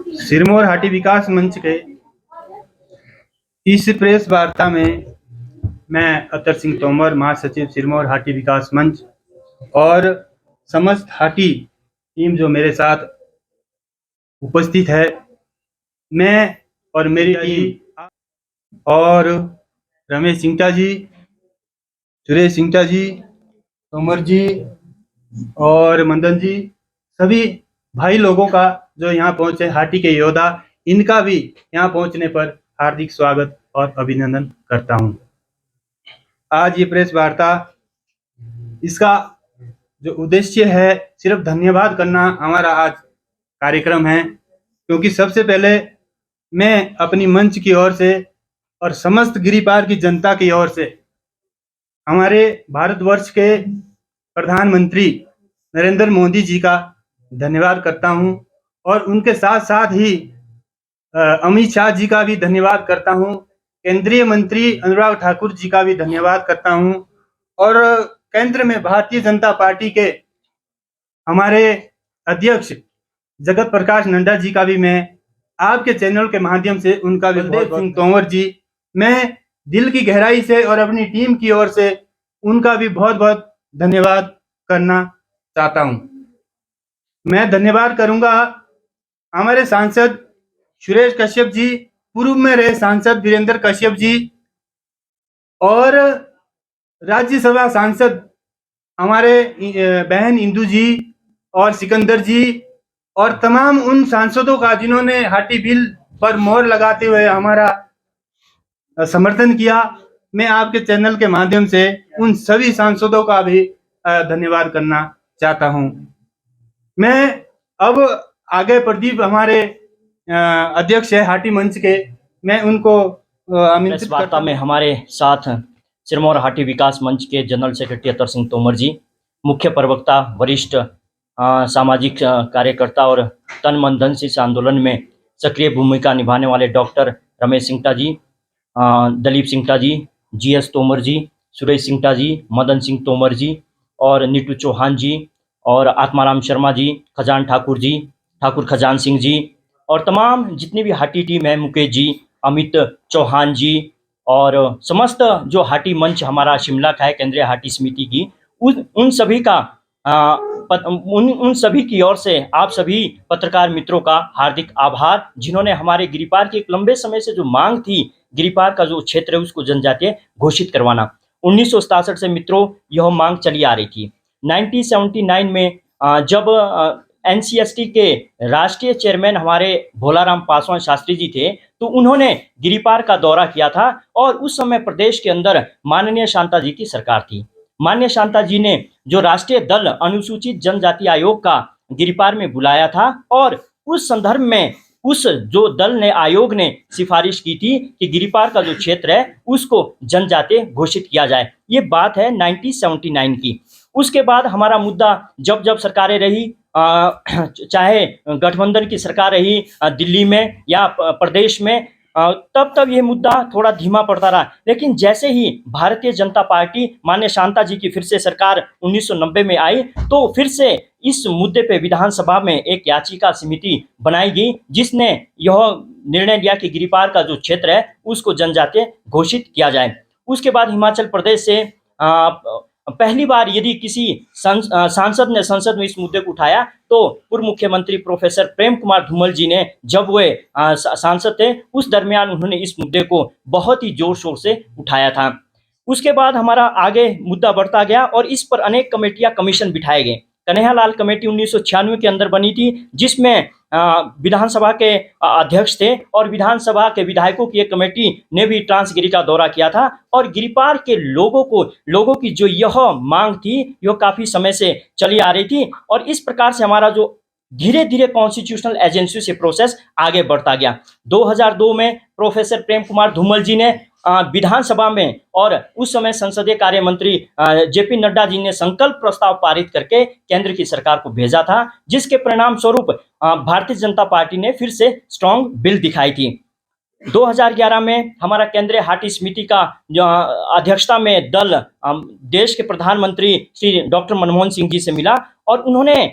सिरमौर हाटी विकास मंच के इस प्रेस वार्ता में मैं अतर सिंह तोमर, महासचिव सिरमौर हाटी विकास मंच और समस्त हाटी टीम जो मेरे साथ उपस्थित है, मैं और मेरी टीम और रमेश सिंगटा जी, सुरेश सिंगटा जी, तोमर जी और मंदन जी, सभी भाई लोगों का जो यहाँ पहुंचे, हाटी के योद्धा, इनका भी यहाँ पहुंचने पर हार्दिक स्वागत और अभिनंदन करता हूं। आज ये प्रेस वार्ता, इसका जो उद्देश्य है, सिर्फ धन्यवाद करना हमारा आज कार्यक्रम है, क्योंकि सबसे पहले मैं अपनी मंच की ओर से और समस्त गिरिपार की जनता की ओर से हमारे भारतवर्ष के प्रधानमंत्री नरेंद्र मोदी जी का धन्यवाद करता हूं और उनके साथ साथ ही अमित शाह जी का भी धन्यवाद करता हूं, केंद्रीय मंत्री अनुराग ठाकुर जी का भी धन्यवाद करता हूं और केंद्र में भारतीय जनता पार्टी के हमारे अध्यक्ष जगत प्रकाश नड्डा जी का भी मैं आपके चैनल के माध्यम से उनका भी बलदेव सिंह तोमर जी, मैं दिल की गहराई से और अपनी टीम की ओर से उनका भी बहुत बहुत धन्यवाद करना चाहता हूं। मैं धन्यवाद करूंगा हमारे सांसद सुरेश कश्यप जी, पूर्व में रहे सांसद वीरेंद्र कश्यप जी और राज्यसभा सांसद हमारे बहन इंदू जी और सिकंदर जी और तमाम उन सांसदों का जिन्होंने हाटी बिल पर मोहर लगाते हुए हमारा समर्थन किया। मैं आपके चैनल के माध्यम से उन सभी सांसदों का भी धन्यवाद करना चाहता हूं। मैं अब आगे प्रदीप हमारे अध्यक्ष है हाटी मंच के, मैं उनको आमंत्रित वार्ता में हमारे साथ सिरमौर हाटी विकास मंच के जनरल सेक्रेटरी अतर सिंह तोमर जी, मुख्य प्रवक्ता, वरिष्ठ सामाजिक कार्यकर्ता और तन मन धन से इस आंदोलन में सक्रिय भूमिका निभाने वाले डॉक्टर रमेश सिंगटा जी, दलीप सिंगटा जी, जीएस तोमर जी, सुरेश सिंगटा जी, मदन सिंह तोमर जी और नीटू चौहान जी और आत्माराम शर्मा जी, खजान ठाकुर जी, ठाकुर खजान सिंह जी और तमाम जितनी भी हाटी टीम है, मुकेश जी, अमित चौहान जी और समस्त जो हाटी मंच हमारा शिमला का है, केंद्रीय हाटी समिति की, उन सभी का उन सभी की ओर से आप सभी पत्रकार मित्रों का हार्दिक आभार, जिन्होंने हमारे गिरिपार की एक लंबे समय से जो मांग थी, गिरिपार का जो क्षेत्र है उसको जनजातीय घोषित करवाना, 1967 से मित्रों यह मांग चली आ रही थी। 1979 में जब एनसीएसटी के राष्ट्रीय चेयरमैन हमारे भोलाराम पासवान शास्त्री जी थे, तो उन्होंने गिरिपार का दौरा किया था और उस समय प्रदेश के अंदर माननीय शांता जी की सरकार थी। माननीय शांता जी ने जो राष्ट्रीय दल अनुसूचित जनजाति आयोग का गिरिपार में बुलाया था और उस संदर्भ में उस जो दल ने, आयोग ने सिफारिश की थी कि गिरिपार का जो क्षेत्र है उसको जनजातीय घोषित किया जाए। ये बात है 1979 की। उसके बाद हमारा मुद्दा जब जब सरकारें रही, चाहे गठबंधन की सरकार रही दिल्ली में या प्रदेश में, तब तब ये मुद्दा थोड़ा धीमा पड़ता रहा। लेकिन जैसे ही भारतीय जनता पार्टी, माननीय शांता जी की फिर से सरकार 1990 में आई, तो फिर से इस मुद्दे पे विधानसभा में एक याचिका समिति बनाई गई, जिसने यह निर्णय लिया कि गिरिपार का जो क्षेत्र है उसको जनजातीय घोषित किया जाए। उसके बाद हिमाचल प्रदेश से पहली बार यदि किसी सांसद ने संसद में इस मुद्दे को उठाया, तो पूर्व मुख्यमंत्री प्रोफेसर प्रेम कुमार धूमल जी ने, जब वे सांसद थे, उस दरमियान उन्होंने इस मुद्दे को बहुत ही जोर शोर से उठाया था। उसके बाद हमारा आगे मुद्दा बढ़ता गया और इस पर अनेक कमेटियां, कमीशन बिठाए गए। कन्हैयालाल कमेटी 1996 के अंदर बनी थी, जिसमें विधानसभा के अध्यक्ष थे और विधानसभा के विधायकों की एक कमेटी ने भी ट्रांसगिरी का दौरा किया था और गिरिपार के लोगों की जो यह मांग थी, यह काफी समय से चली आ रही थी और इस प्रकार से हमारा जो धीरे धीरे कॉन्स्टिट्यूशनल एजेंसी से प्रोसेस आगे बढ़ता गया। 2002 में प्रोफेसर प्रेम कुमार धूमल जी ने विधानसभा में और उस समय संसदीय कार्य मंत्री जेपी नड्डा जी ने संकल्प प्रस्ताव पारित करके केंद्र की सरकार को भेजा था, जिसके परिणाम स्वरूप भारतीय जनता पार्टी ने फिर से स्ट्रॉन्ग बिल दिखाई थी। 2011 में हमारा केंद्रीय हाटी समिति का अध्यक्षता में दल देश के प्रधानमंत्री श्री डॉक्टर मनमोहन सिंह जी से मिला और उन्होंने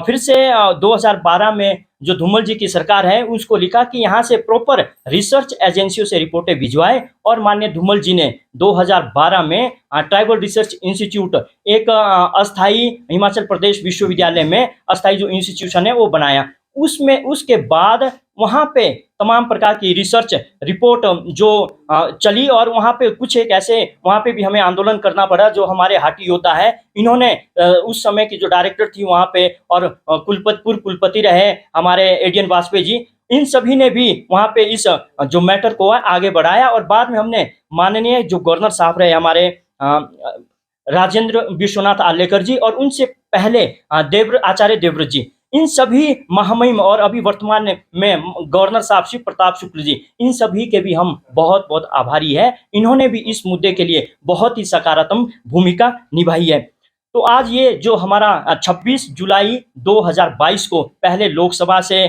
फिर से 2012 में जो धूमल जी की सरकार है उसको लिखा कि यहाँ से प्रॉपर रिसर्च एजेंसियों से रिपोर्टें भिजवाएं, और माननीय धूमल जी ने 2012 में ट्राइबल रिसर्च इंस्टीट्यूट एक अस्थाई हिमाचल प्रदेश विश्वविद्यालय में अस्थाई जो इंस्टीट्यूशन है वो बनाया। उसमें उसके बाद वहाँ पे तमाम प्रकार की रिसर्च रिपोर्ट जो चली, और वहाँ पे कुछ एक ऐसे वहाँ पे भी हमें आंदोलन करना पड़ा। जो हमारे हाटी योद्धा है, इन्होंने उस समय की जो डायरेक्टर थी वहाँ पे, और पूर्व कुलपति रहे हमारे एडियन वाजपेयी जी, इन सभी ने भी वहाँ पे इस जो मैटर को आगे बढ़ाया। और बाद में हमने माननीय जो गवर्नर साहब रहे हमारे राजेंद्र विश्वनाथ आलेकर जी, और उनसे पहले आचार्य देवव्रत जी, इन सभी महामहिम, और अभी वर्तमान में गवर्नर साहब शिव प्रताप शुक्ल जी, इन सभी के भी हम बहुत बहुत आभारी है। इन्होंने भी इस मुद्दे के लिए बहुत ही सकारात्मक भूमिका निभाई है। तो आज ये जो हमारा 26 जुलाई 2022 को पहले लोकसभा से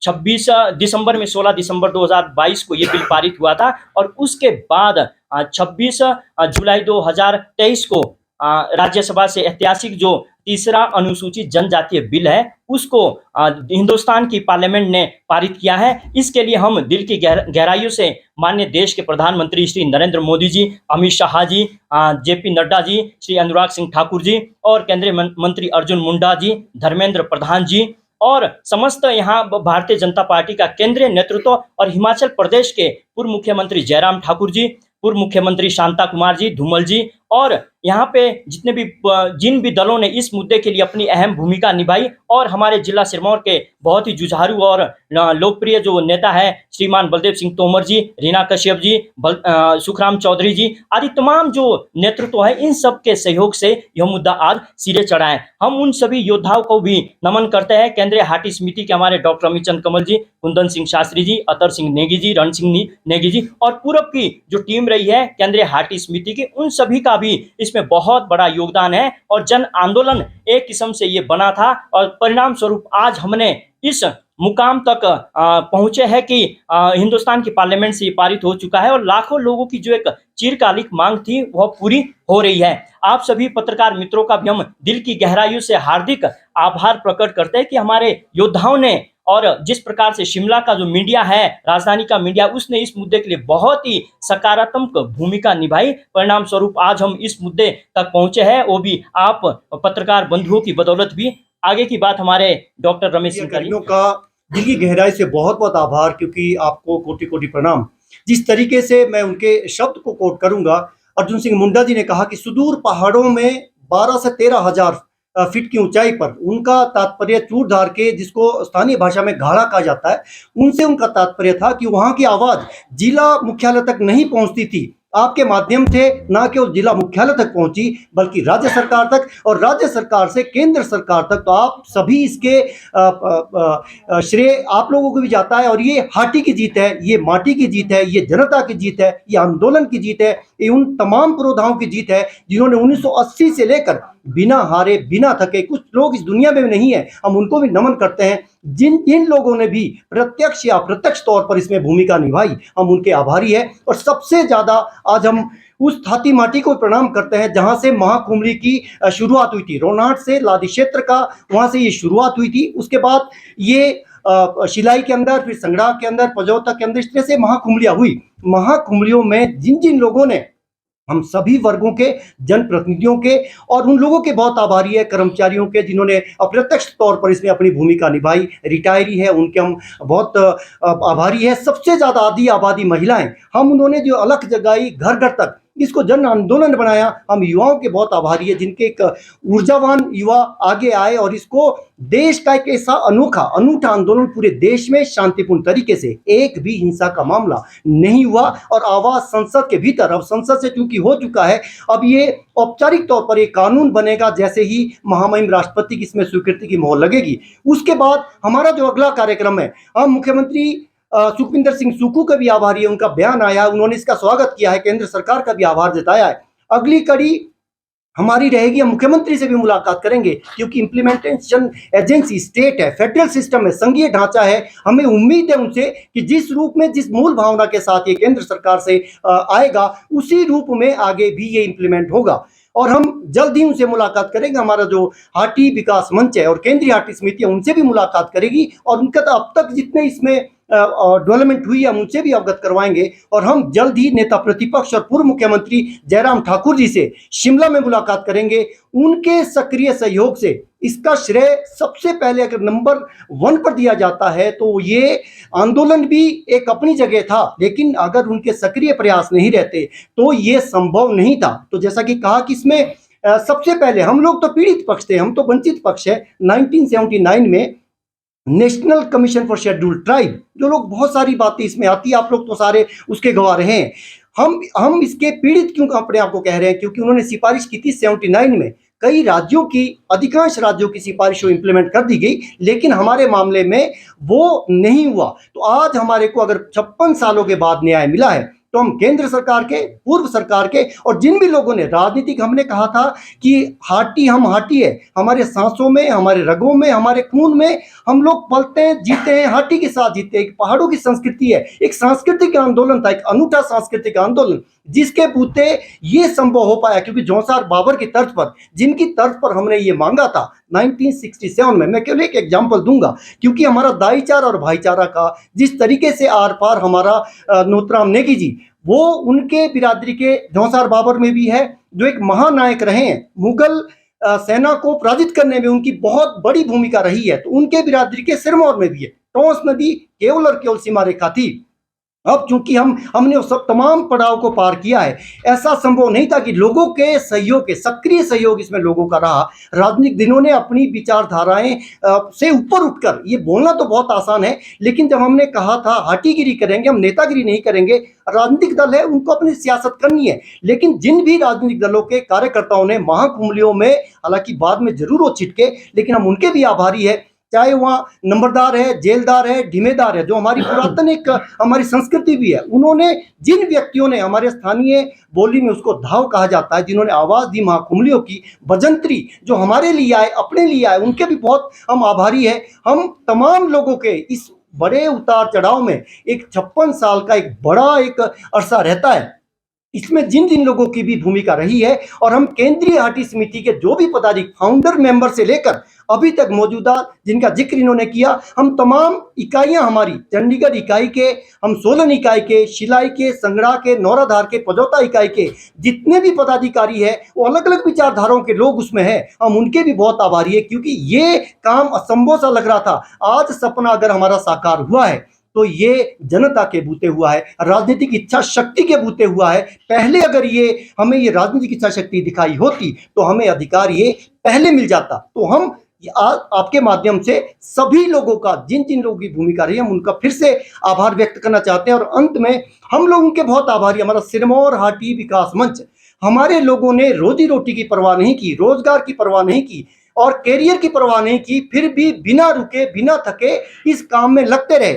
26 दिसंबर में 16 दिसंबर 2022 को ये बिल पारित हुआ था, और उसके बाद 26 जुलाई 2023 को राज्यसभा से ऐतिहासिक जो तीसरा अनुसूचित जनजातीय बिल है उसको हिंदुस्तान की पार्लियामेंट ने पारित किया है। इसके लिए हम दिल की गहराइयों से माननीय देश के प्रधानमंत्री श्री नरेंद्र मोदी जी, अमित शाह जी, जेपी नड्डा जी, श्री अनुराग सिंह ठाकुर जी, और केंद्रीय मंत्री अर्जुन मुंडा जी, धर्मेंद्र प्रधान जी, और समस्त यहाँ भारतीय जनता पार्टी का केंद्रीय नेतृत्व, और हिमाचल प्रदेश के पूर्व मुख्यमंत्री जयराम ठाकुर जी, पूर्व मुख्यमंत्री शांता कुमार जी, धूमल जी, और यहाँ पे जिन भी दलों ने इस मुद्दे के लिए अपनी अहम भूमिका निभाई, और हमारे जिला सिरमौर के बहुत ही जुझारू और लोकप्रिय जो नेता है श्रीमान बलदेव सिंह तोमर जी, रीना कश्यप जी, सुखराम चौधरी जी आदि तमाम जो नेतृत्व है, इन सब के सहयोग से यह मुद्दा आज सिरे चढ़ा है। हम उन सभी योद्धाओं को भी नमन करते हैं। केंद्रीय हाटी समिति के हमारे डॉक्टर अमित चंद कमल जी, कुंदन सिंह शास्त्री जी, अतर सिंह नेगी जी, रण सिंह नेगी जी, और पूर्व की जो टीम रही है केंद्रीय हाटी समिति की, उन सभी का भी इसमें बहुत बड़ा योगदान है। और जन आंदोलन एक किस्म से ये बना था, और परिणाम स्वरूप आज हमने इस मुकाम तक पहुंचे हैं कि हिंदुस्तान की पार्लियामेंट से ये पारित हो चुका है, और लाखों लोगों की जो एक चिरकालिक मांग थी वह पूरी हो रही है। आप सभी पत्रकार मित्रों का भी हम दिल की गहराइयों से हार्दिक आभार प्रकट करते हैं कि हमारे योद्धाओं ने, और जिस प्रकार से शिमला का जो मीडिया है, राजधानी का मीडिया, उसने इस मुद्दे के लिए बहुत ही सकारात्मक भूमिका निभाई। परिणाम स्वरूप आज हम इस मुद्दे तक पहुंचे हैं, वो भी आप पत्रकार बंधुओं की बदौलत भी। आगे की बात हमारे डॉक्टर रमेश सिंह का दिल की गहराई से बहुत बहुत आभार, क्योंकि आपको कोटि कोटि प्रणाम। जिस तरीके से मैं उनके शब्द को कोट करूंगा, अर्जुन सिंह मुंडा जी ने कहा कि सुदूर पहाड़ों में 12 से 13 हजार फीट की ऊंचाई पर, उनका तात्पर्य चूड़धार के, जिसको स्थानीय भाषा में घाड़ा कहा जाता है, उनसे उनका तात्पर्य था कि वहां की आवाज जिला मुख्यालय तक नहीं पहुंचती थी। आपके माध्यम से ना केवल जिला मुख्यालय तक पहुंची, बल्कि राज्य सरकार तक, और राज्य सरकार से केंद्र सरकार तक। तो आप सभी इसके श्रेय आप लोगों को भी जाता है। और ये हाटी की जीत है, ये माटी की जीत है, ये जनता की जीत है, ये आंदोलन की जीत है, ये उन तमाम पुरोधाओं की जीत है जिन्होंने 1980 से लेकर बिना हारे बिना थके, कुछ लोग इस दुनिया में भी नहीं है, हम उनको भी नमन करते हैं, जिन लोगों ने भी प्रत्यक्ष या अप्रत्यक्ष तौर पर इसमें भूमिका निभाई, हम उनके आभारी हैं। और सबसे ज्यादा आज हम उस थाती माटी को प्रणाम करते हैं जहां से महाकुंभरी की शुरुआत हुई थी। रोनाट से लादी क्षेत्र का, वहां से ये शुरुआत हुई थी। उसके बाद ये शिलाई के अंदर, फिर संगड़ा के अंदर, पजौता के अंदर, इस तरह से महाकुंभरियां हुई। महाकुंभरियों में जिन लोगों ने, हम सभी वर्गों के जनप्रतिनिधियों के और उन लोगों के बहुत आभारी है, कर्मचारियों के, जिन्होंने अप्रत्यक्ष तौर पर इसमें अपनी भूमिका निभाई। रिटायरी है, उनके हम बहुत आभारी है। सबसे ज्यादा आधी आबादी महिलाएं, हम उन्होंने जो अलख जगाई घर घर तक, इसको जन आंदोलन बनाया। हम युवाओं के बहुत आभारी है, जिनके एक ऊर्जावान युवा आगे आए और इसको देश का एक ऐसा अनूठा आंदोलन पूरे देश में शांतिपूर्ण तरीके से, एक भी हिंसा का मामला नहीं हुआ। और आवाज संसद के भीतर, अब संसद से चूंकि हो चुका है, अब ये औपचारिक तौर पर एक कानून बनेगा जैसे ही महामहिम राष्ट्रपति की इसमें स्वीकृति की मोहर लगेगी। उसके बाद हमारा जो अगला कार्यक्रम है, हम मुख्यमंत्री सुखविंदर सिंह सुक्खू का भी आभारी है। उनका बयान आया, उन्होंने इसका स्वागत किया है, केंद्र सरकार का भी आभार जताया है। अगली कड़ी हमारी रहेगी, हम मुख्यमंत्री से भी मुलाकात करेंगे, क्योंकि इंप्लीमेंटेशन एजेंसी स्टेट है, फेडरल सिस्टम है, संघीय ढांचा है। हमें उम्मीद है उनसे कि जिस रूप में, जिस मूल भावना के साथ ये केंद्र सरकार से आएगा, उसी रूप में आगे भी ये इंप्लीमेंट होगा। और हम जल्द ही उनसे मुलाकात करेंगे। हमारा जो हाटी विकास मंच है और केंद्रीय हाटी समिति है उनसे भी मुलाकात करेगी और उनका तो अब तक जितने इसमें डेवलपमेंट हुई है हम उनसे भी अवगत करवाएंगे। और हम जल्द ही नेता प्रतिपक्ष और पूर्व मुख्यमंत्री जयराम ठाकुर जी से शिमला में मुलाकात करेंगे। उनके सक्रिय सहयोग से इसका श्रेय सबसे पहले अगर नंबर 1 पर दिया जाता है तो ये आंदोलन भी एक अपनी जगह था, लेकिन अगर उनके सक्रिय प्रयास नहीं रहते तो ये संभव नहीं था। तो जैसा कि कहा कि इसमें सबसे पहले हम लोग तो पीड़ित पक्ष थे, हम तो वंचित पक्ष है। 1979 में national commission for scheduled tribe, जो लोग बहुत सारी बातें इसमें आती है, आप लोग तो सारे उसके गवाह रहे हैं। हम इसके पीड़ित क्यों अपने आप को कह रहे हैं, क्योंकि उन्होंने सिफारिश की थी 79 में। कई राज्यों की, अधिकांश राज्यों की सिफारिशों इंप्लीमेंट कर दी गई, लेकिन हमारे मामले में वो नहीं हुआ। तो आज हमारे को अगर 56 सालों के बाद न्याय मिला है तो हम केंद्र सरकार के, पूर्व सरकार के और जिन भी लोगों ने राजनीतिक, हमने कहा था कि हाटी, हम हाटी है, हमारे सांसों में, हमारे रगों में, हमारे खून में, हम लोग पलते हैं, जीते हैं, हाटी के साथ जीते हैं। एक पहाड़ों की संस्कृति है, एक सांस्कृतिक आंदोलन था, एक अनूठा सांस्कृतिक आंदोलन जिसके बूते ये संभव हो पाया, क्योंकि जौसार बाबर की तर्ज पर, जिनकी तर्ज पर हमने ये मांगा था 1967 में। मैं केवल एक एग्जाम्पल दूंगा, क्योंकि हमारा दाईचारा और भाईचारा का जिस तरीके से आर पार हमारा नोतराम नेगी जी, वो उनके बिरादरी के जौसार बाबर में भी है, जो एक महानायक रहे हैं। मुगल सेना को पराजित करने में उनकी बहुत बड़ी भूमिका रही है, तो उनके बिरादरी के सिरमौर में भी है। टोंस नदी केवल और केवल सीमा रेखा थी। अब चूंकि हमने वो सब तमाम पड़ाव को पार किया है, ऐसा संभव नहीं था कि लोगों के सहयोग, के सक्रिय सहयोग इसमें लोगों का रहा। राजनीतिक दिनों ने अपनी विचारधाराएं से ऊपर उठकर, ये बोलना तो बहुत आसान है, लेकिन जब हमने कहा था हाटीगिरी करेंगे, हम नेतागिरी नहीं करेंगे, राजनीतिक दल है उनको अपनी सियासत करनी है, लेकिन जिन भी राजनीतिक दलों के कार्यकर्ताओं ने महाकुंभलियों में, हालांकि बाद में जरूर वो छिटके, लेकिन हम उनके भी आभारी है, चाहे वहाँ नंबरदार है, जेलदार है, ढिमेदार है, जो हमारी पुरातन एक हमारी संस्कृति भी है। उन्होंने, जिन व्यक्तियों ने, हमारे स्थानीय बोली में उसको धाव कहा जाता है, जिन्होंने आवाज दी महाकुंभलियों की, भजंत्री जो हमारे लिए आए, अपने लिए आए, उनके भी बहुत हम आभारी है। हम तमाम लोगों के इस बड़े उतार चढ़ाव में एक 56 साल का एक बड़ा एक अरसा रहता है, इसमें जिन जिन लोगों की भी भूमिका रही है, और हम केंद्रीय हाटी समिति के जो भी पदाधिकारी, फाउंडर मेंबर से लेकर अभी तक मौजूदा, जिनका जिक्र इन्होंने किया, हम तमाम इकाइयां, हमारी चंडीगढ़ इकाई के, हम सोलन इकाई के, शिलाई के, संगड़ा के, नौराधार के, पजौता इकाई के जितने भी पदाधिकारी है, वो अलग अलग विचारधाराओं के लोग उसमें हैं। हम उनके भी बहुत आभारी है, क्योंकि ये काम असंभव सा लग रहा था, आज सपना अगर हमारा साकार हुआ है तो ये जनता के बूते हुआ है, राजनीतिक इच्छा शक्ति के बूते हुआ है। पहले अगर ये हमें ये राजनीतिक इच्छा शक्ति दिखाई होती तो हमें अधिकार ये पहले मिल जाता। तो हम आपके माध्यम से सभी लोगों का, जिन जिन लोगों की भूमिका रही है, हम उनका फिर से आभार व्यक्त करना चाहते हैं। और अंत में हम लोग उनके बहुत आभारी, हमारा सिरमौर हाटी विकास मंच, हमारे लोगों ने रोजी रोटी की परवाह नहीं की, रोजगार की परवाह नहीं की और कैरियर की परवाह नहीं की, फिर भी बिना रुके, बिना थके इस काम में लगते रहे।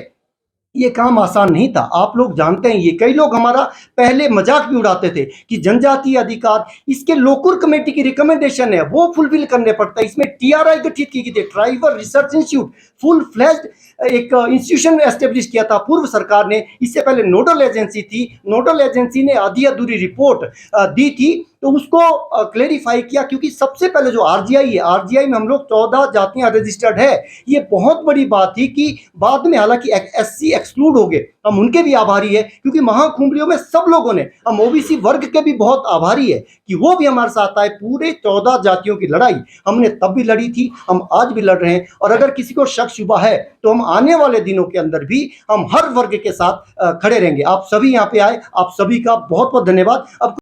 ये काम आसान नहीं था, आप लोग जानते हैं। ये कई लोग हमारा पहले मजाक भी उड़ाते थे कि जनजातीय अधिकार, इसके लोकुर कमेटी की रिकमेंडेशन है, वो फुलफिल करने पड़ता है। इसमें टीआरआई गठित की गई थी, tribal research institute, full fledged एक इंस्टीट्यूशन एस्टेब्लिश किया था पूर्व सरकार ने। इससे पहले नोडल एजेंसी थी, नोडल एजेंसी ने आधी अधूरी रिपोर्ट दी थी, तो उसको क्लेरिफाई किया, क्योंकि सबसे पहले जो आरजीआई है, आरजीआई में हम लोग 14 जातियां रजिस्टर्ड है। ये बहुत बड़ी बात थी कि बाद में हालांकि एससी एक्सक्लूड हो गए, हम उनके भी आभारी है, क्योंकि महाकुंभलियों में सब लोगों ने, हम ओबीसी वर्ग के भी बहुत आभारी है कि वो भी हमारे साथ आए। पूरे 14 जातियों की लड़ाई हमने तब भी लड़ी थी, हम आज भी लड़ रहे हैं। और अगर किसी को शक शुबा है तो हम आने वाले दिनों के अंदर भी हम हर वर्ग के साथ खड़े रहेंगे। आप सभी यहाँ पे आए, आप सभी का बहुत बहुत धन्यवाद। अब